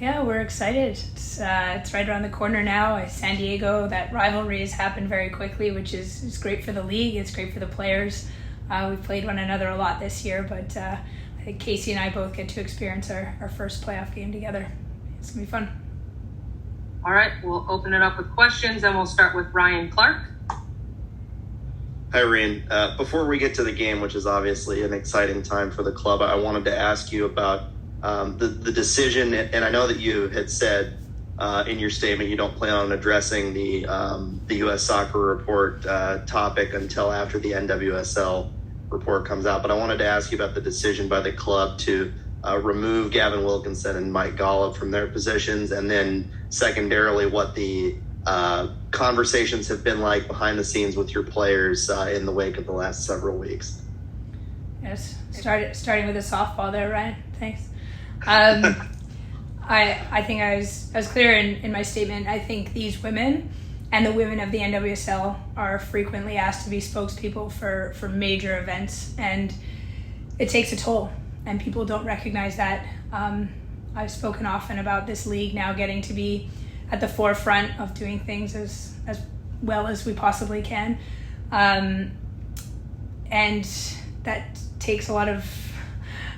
Yeah, we're excited. It's right around the corner now. San Diego, that rivalry has happened very quickly, which is great for the league. It's great for the players. We've played one another a lot this year, but I think Casey and I both get to experience our first playoff game together. It's going to be fun. All right, we'll open it up with questions, and we'll start with Ryan Clark. Hi, Rhian. Before we get to the game, which is obviously an exciting time for the club, I wanted to ask you about the decision, and I know that you had said in your statement you don't plan on addressing the U.S. Soccer Report topic until after the NWSL report comes out, but I wanted to ask you about the decision by the club to remove Rhian Wilkinson and Mike Golub from their positions, and then secondarily what the conversations have been like behind the scenes with your players in the wake of the last several weeks. Yes, starting with the softball there, Ryan. Thanks. I think I was clear in my statement. I think these women and the women of the NWSL are frequently asked to be spokespeople for major events, and it takes a toll, and people don't recognize that. I've spoken often about this league now getting to be at the forefront of doing things as well as we possibly can, and that takes a lot of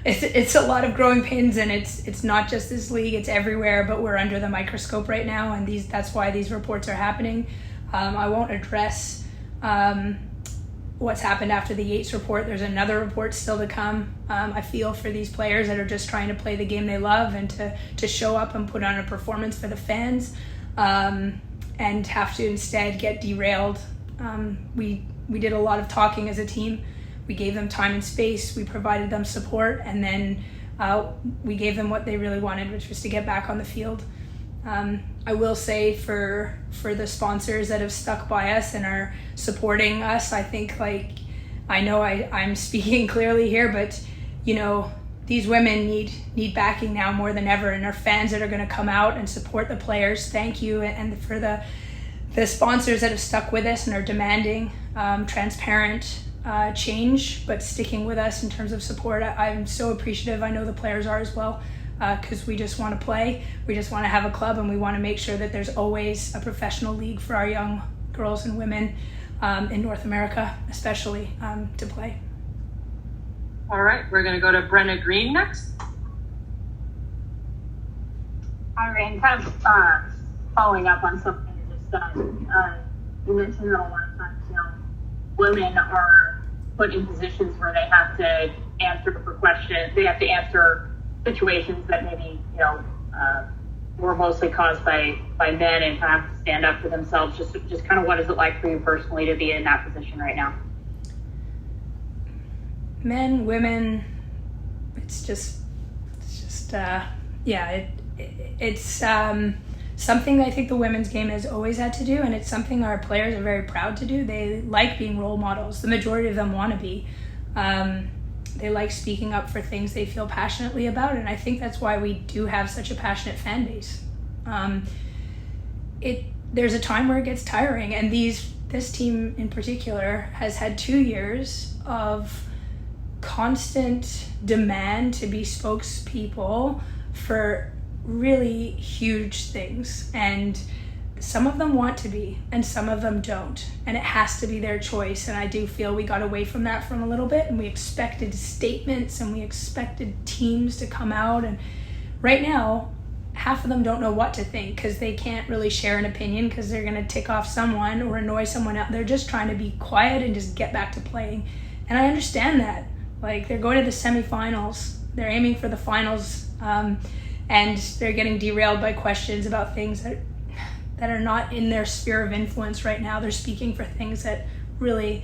it's a lot of growing pains, and it's not just this league, it's everywhere, but we're under the microscope right now, and that's why these reports are happening. I won't address what's happened after the Yates report. There's another report still to come. I feel for these players that are just trying to play the game they love and to show up and put on a performance for the fans, and have to instead get derailed. We did a lot of talking as a team. We gave them time and space, we provided them support, and then we gave them what they really wanted, which was to get back on the field. I will say for the sponsors that have stuck by us and are supporting us, I think, I know I'm speaking clearly here, but these women need backing now more than ever, and our fans that are going to come out and support the players, thank you. And for the sponsors that have stuck with us and are demanding transparent change, but sticking with us in terms of support, I'm so appreciative. I know the players are as well, because we just want to play, we just want to have a club, and we want to make sure that there's always a professional league for our young girls and women in North America especially to play. All right, we're going to go to Brenna Green next. Hi, Rhian. Kind of following up on something you just said. You mentioned that a lot of times, women are put in positions where they have to answer for questions. They have to answer situations that maybe, were mostly caused by men, and have to stand up for themselves. Just kind of what is it like for you personally to be in that position right now? Men, women, it's something that I think the women's game has always had to do, and it's something our players are very proud to do. They like being role models. The majority of them want to be. They like speaking up for things they feel passionately about, and I think that's why we do have such a passionate fan base. There's a time where it gets tiring, and this team in particular has had 2 years of constant demand to be spokespeople for really huge things, and some of them want to be and some of them don't, and it has to be their choice. And I do feel we got away from that from a little bit, and we expected statements and we expected teams to come out, and right now half of them don't know what to think because they can't really share an opinion because they're going to tick off someone or annoy someone else. They're just trying to be quiet and just get back to playing, and I understand that. They're going to the semifinals, they're aiming for the finals, and they're getting derailed by questions about things that are not in their sphere of influence right now. They're speaking for things that really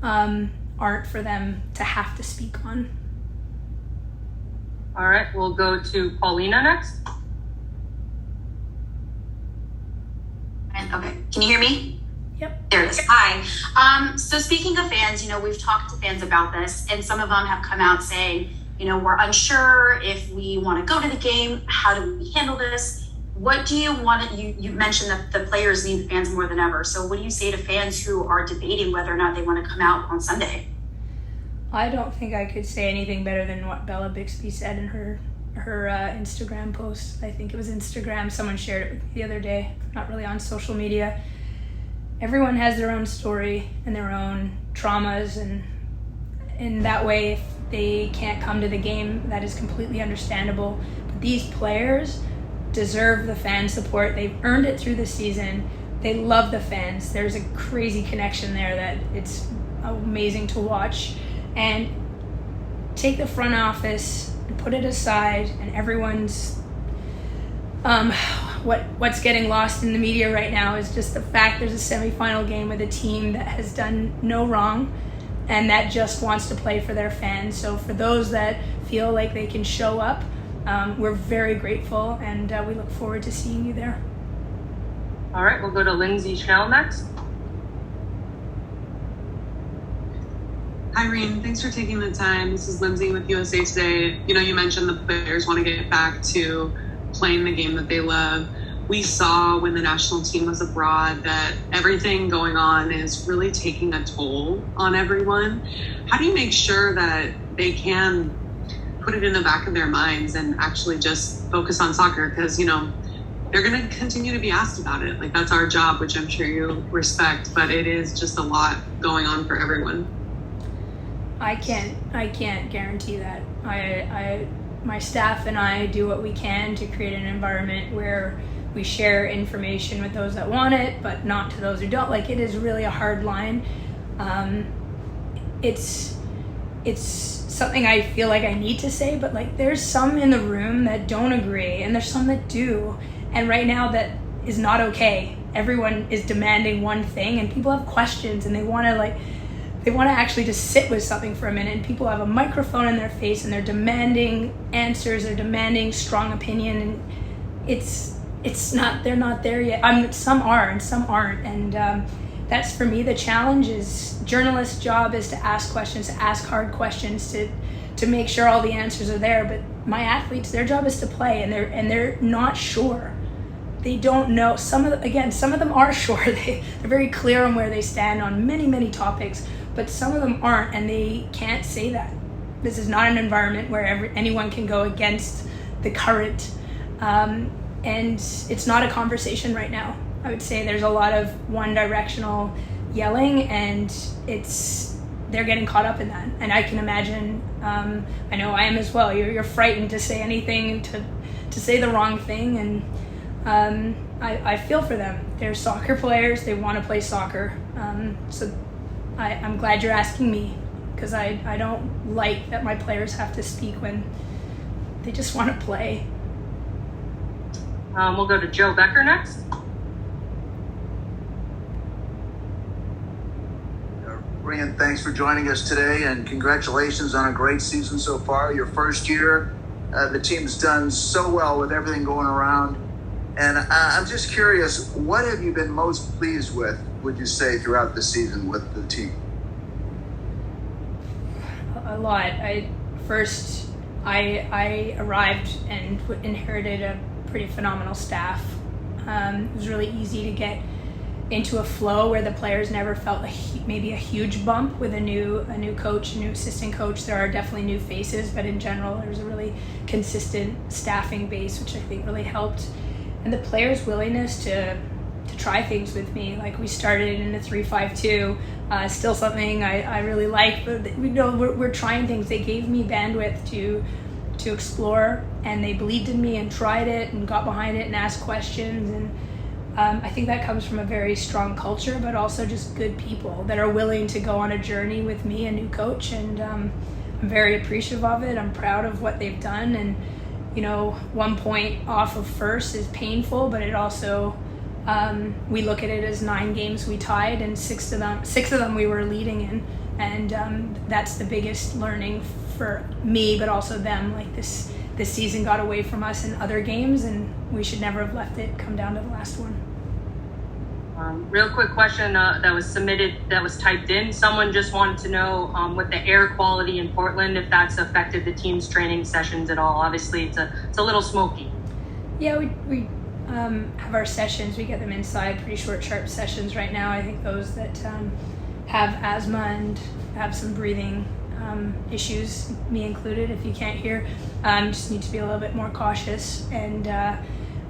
aren't for them to have to speak on. All right, we'll go to Paulina next. Okay, can you hear me? Yep. There it is. Hi. So speaking of fans, we've talked to fans about this, and some of them have come out saying, we're unsure if we want to go to the game. How do we handle this? What do you want? You mentioned that the players need the fans more than ever. So what do you say to fans who are debating whether or not they want to come out on Sunday? I don't think I could say anything better than what Bella Bixby said in her her Instagram post. I think it was Instagram. Someone shared it with me the other day. Not really on social media. Everyone has their own story and their own traumas, and in that way, if they can't come to the game, that is completely understandable. But these players deserve the fan support. They've earned it through the season. They love the fans. There's a crazy connection there that it's amazing to watch. And take the front office and put it aside, and everyone's what's getting lost in the media right now is just the fact there's a semifinal game with a team that has done no wrong and that just wants to play for their fans. So for those that feel like they can show up, we're very grateful, and we look forward to seeing you there. All right, we'll go to Lindsay Schell next. Hi, Rhian. Thanks for taking the time. This is Lindsay with USA Today. You mentioned the players want to get back to playing the game that they love. We saw when the national team was abroad that everything going on is really taking a toll on everyone. How do you make sure that they can put it in the back of their minds and actually just focus on soccer? Because, they're going to continue to be asked about it. Like, that's our job, which I'm sure you respect, but it is just a lot going on for everyone. I can't guarantee that. My staff and I do what we can to create an environment where we share information with those that want it, but not to those who don't. Like, it is really a hard line. It's something I feel like I need to say, but like, there's some in the room that don't agree, and there's some that do. And right now that is not okay. Everyone is demanding one thing, and people have questions, and they want to actually just sit with something for a minute, and people have a microphone in their face and they're demanding answers, they're demanding strong opinion, and they're not there yet. Some are and some aren't, and that's, for me, the challenge. Is journalists' job is to ask questions, to ask hard questions, to make sure all the answers are there. But my athletes, their job is to play, and they're not sure. They don't know. Some of them are sure. They're very clear on where they stand on many, many topics, but some of them aren't, and they can't say that. This is not an environment where anyone can go against the current, and it's not a conversation right now. I would say there's a lot of one-directional yelling, and they're getting caught up in that. And I can imagine, I know I am as well. You're frightened to say anything, to say the wrong thing, and I feel for them. They're soccer players. They want to play soccer. So I'm glad you're asking me, because I don't like that my players have to speak when they just want to play. We'll go to Joe Becker next. Rhian, thanks for joining us today, and congratulations on a great season so far. Your first year, the team's done so well with everything going around. And I'm just curious, what have you been most pleased with, would you say, throughout the season with the team? A lot. I arrived and inherited a pretty phenomenal staff. It was really easy to get into a flow where the players never felt maybe a huge bump with a new coach, a new assistant coach. There are definitely new faces, but in general, there's a really consistent staffing base, which I think really helped. And the players' willingness to try things with me. Like, we started in a 3-5-2, still something I really like, but we're trying things. They gave me bandwidth to explore, and they believed in me and tried it and got behind it and asked questions. And I think that comes from a very strong culture, but also just good people that are willing to go on a journey with me, a new coach. And I'm very appreciative of it. I'm proud of what they've done. And 1 point off of first is painful, but it also, we look at it as 9 games we tied, and 6 of them we were leading in. And that's the biggest learning for me, but also them. Like, this season got away from us in other games, and we should never have left it come down to the last one. Real quick question that was submitted, that was typed in. Someone just wanted to know with the air quality in Portland, if that's affected the team's training sessions at all. Obviously, it's a little smoky. Yeah, we have our sessions. We get them inside, pretty short, sharp sessions right now. I think those that have asthma and have some breathing issues, me included, if you can't hear. Just need to be a little bit more cautious, and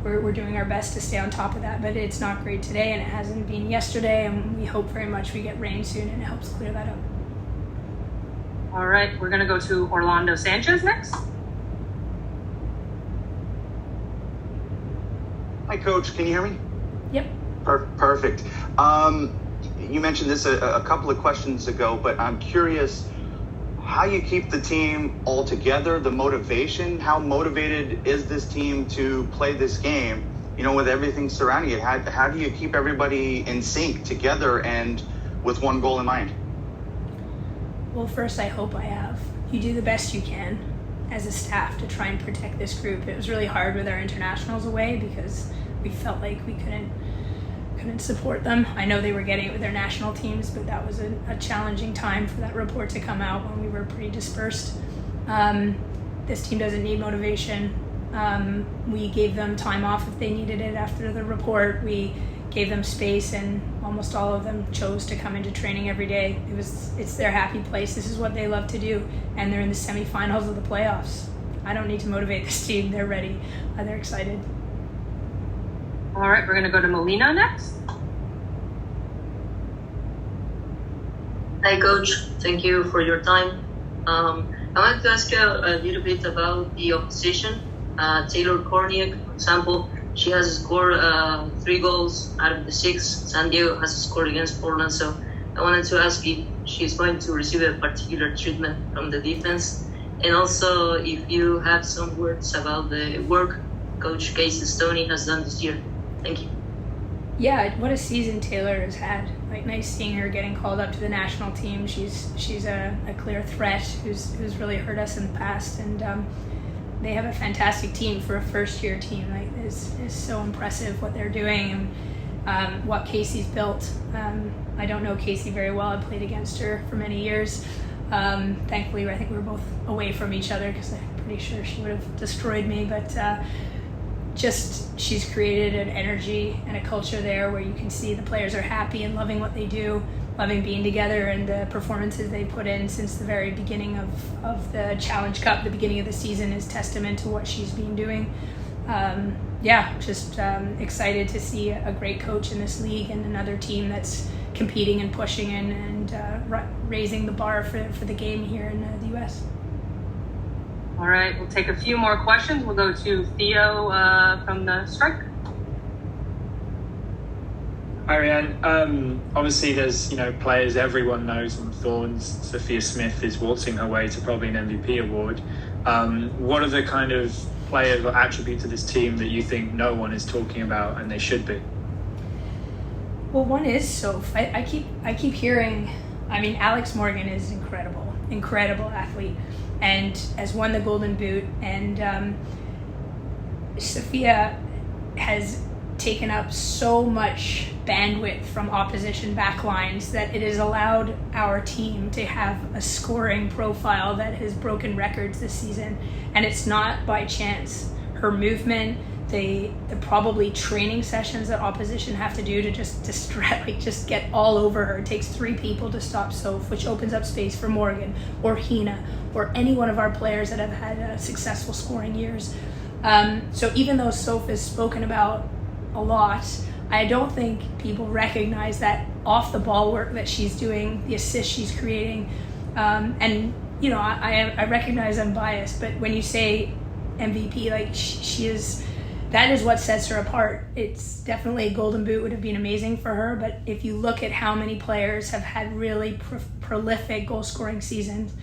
we're doing our best to stay on top of that, but it's not great today, and it hasn't been yesterday, and we hope very much we get rain soon and it helps clear that up. All right, we're going to go to Orlando Sanchez next. Hi, Coach. Can you hear me? Yep. Perfect. You mentioned this a couple of questions ago, but I'm curious how you keep the team all together, the motivation. How motivated is this team to play this game, with everything surrounding it? How do you keep everybody in sync together and with one goal in mind? Well, first, I hope I have. You do the best you can as a staff to try and protect this group. It was really hard with our internationals away because we felt like we couldn't support them. I know they were getting it with their national teams, but that was a challenging time for that report to come out when we were pretty dispersed. This team doesn't need motivation. We gave them time off if they needed it after the report. We gave them space, and almost all of them chose to come into training every day. It's their happy place. This is what they love to do, and they're in the semifinals of the playoffs. I don't need to motivate this team. They're ready. They're excited. All right, we're going to go to Melina next. Hi, Coach. Thank you for your time. I wanted to ask you a little bit about the opposition. Taylor Korniak, for example, she has scored 3 goals out of the 6. San Diego has scored against Portland, so I wanted to ask if she's going to receive a particular treatment from the defense, and also if you have some words about the work Coach Casey Stoney has done this year. Thank you. Yeah, what a season Taylor has had. Nice seeing her getting called up to the national team. She's a clear threat who's really hurt us in the past, and they have a fantastic team for a first-year team. It's so impressive what they're doing and what Casey's built. I don't know Casey very well. I played against her for many years. Thankfully, I think we were both away from each other because I'm pretty sure she would have destroyed me, but she's created an energy and a culture there where you can see the players are happy and loving what they do, loving being together, and the performances they put in since the very beginning of the Challenge Cup, the beginning of the season, is testament to what she's been doing. Excited to see a great coach in this league and another team that's competing and pushing and raising the bar for the game here in the U.S. All right, we'll take a few more questions. We'll go to Theo from the Strike. Hi, Rhian. Obviously, there's players everyone knows on Thorns. Sophia Smith is waltzing her way to probably an MVP award. What are the kind of players or attributes of this team that you think no one is talking about and they should be? Well, one is Soph. I keep hearing. Alex Morgan is incredible athlete, and has won the Golden Boot. And Sophia has taken up so much bandwidth from opposition backlines that it has allowed our team to have a scoring profile that has broken records this season. And it's not by chance. Her movement, the probably training sessions that opposition have to do to just get all over her. It takes 3 people to stop Soph, which opens up space for Morgan or Hina or any one of our players that have had successful scoring years. So even though Soph is spoken about a lot, I don't think people recognize that off the ball work that she's doing, the assists she's creating, and I recognize I'm biased, but when you say MVP, she is, that is what sets her apart. It's definitely a Golden Boot would have been amazing for her, but if you look at how many players have had really prolific goal scoring seasons,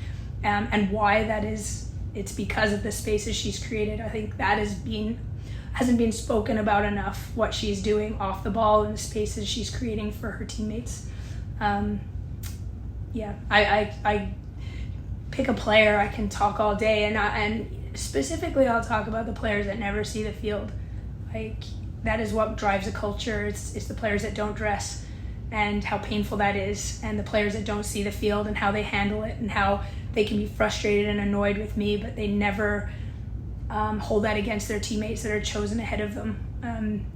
and why that is, it's because of the spaces she's created. I think that hasn't been spoken about enough, what she's doing off the ball and the spaces she's creating for her teammates. I pick a player, I can talk all day, and specifically I'll talk about the players that never see the field. That is what drives a culture. It's the players that don't dress and how painful that is, and the players that don't see the field and how they handle it and how they can be frustrated and annoyed with me, but they never hold that against their teammates that are chosen ahead of them.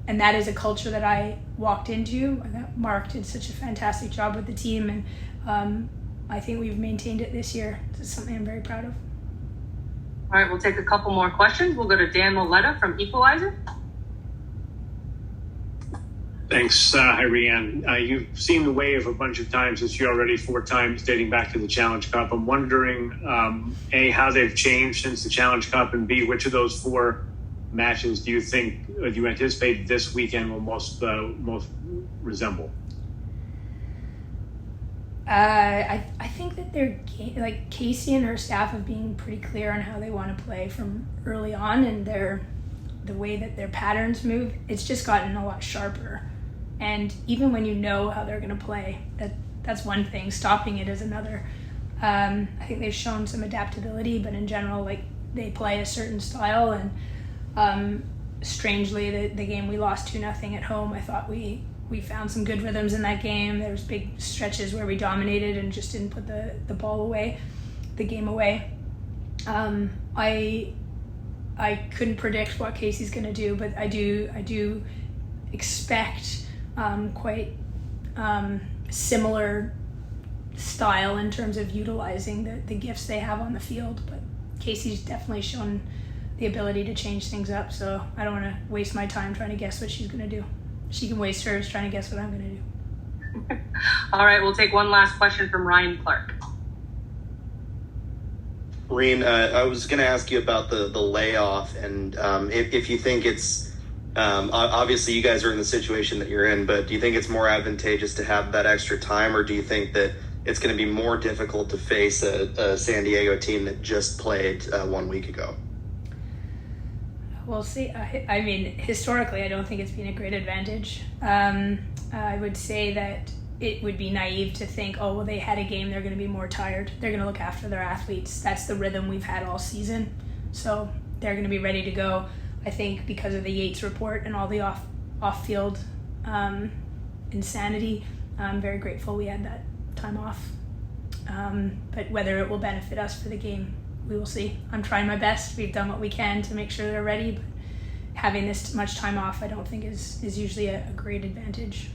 And that is a culture that I walked into, and that Mark did such a fantastic job with the team, and I think we've maintained it this year. It's something I'm very proud of. All right, we'll take a couple more questions. We'll go to Dan Moletta from Equalizer. Thanks. Hi, Rhian. You've seen the wave a bunch of times this year already, 4 times dating back to the Challenge Cup. I'm wondering, A, how they've changed since the Challenge Cup, and B, which of those 4 matches do you anticipate this weekend will most resemble? I think that they're like Casey and her staff have been pretty clear on how they want to play from early on, and the way that their patterns move, it's just gotten a lot sharper. And even when you know how they're going to play, that's one thing. Stopping it is another. I think they've shown some adaptability, but in general, like, they play a certain style. And strangely, the game we lost 2-0 at home, I thought we found some good rhythms in that game. There was big stretches where we dominated and just didn't put the ball away, the game away. I couldn't predict what Casey's going to do, but I do expect quite similar style in terms of utilizing the gifts they have on the field. But Casey's definitely shown the ability to change things up, so I don't want to waste my time trying to guess what she's going to do. She can waste hers trying to guess what I'm going to do. All right, we'll take one last question from Ryan Clark. Rhian, I was going to ask you about the layoff, and if you think it's obviously you guys are in the situation that you're in, but do you think it's more advantageous to have that extra time, or do you think that it's going to be more difficult to face a San Diego team that just played 1 week ago? We'll see. I mean, historically, I don't think it's been a great advantage. I would say that it would be naive to think, oh, well, they had a game, they're going to be more tired. They're going to look after their athletes. That's the rhythm we've had all season. So they're going to be ready to go. I think because of the Yates report and all the off-field insanity, I'm very grateful we had that time off. But whether it will benefit us for the game, we will see. I'm trying my best. We've done what we can to make sure they're ready, but having this much time off, I don't think is usually a great advantage.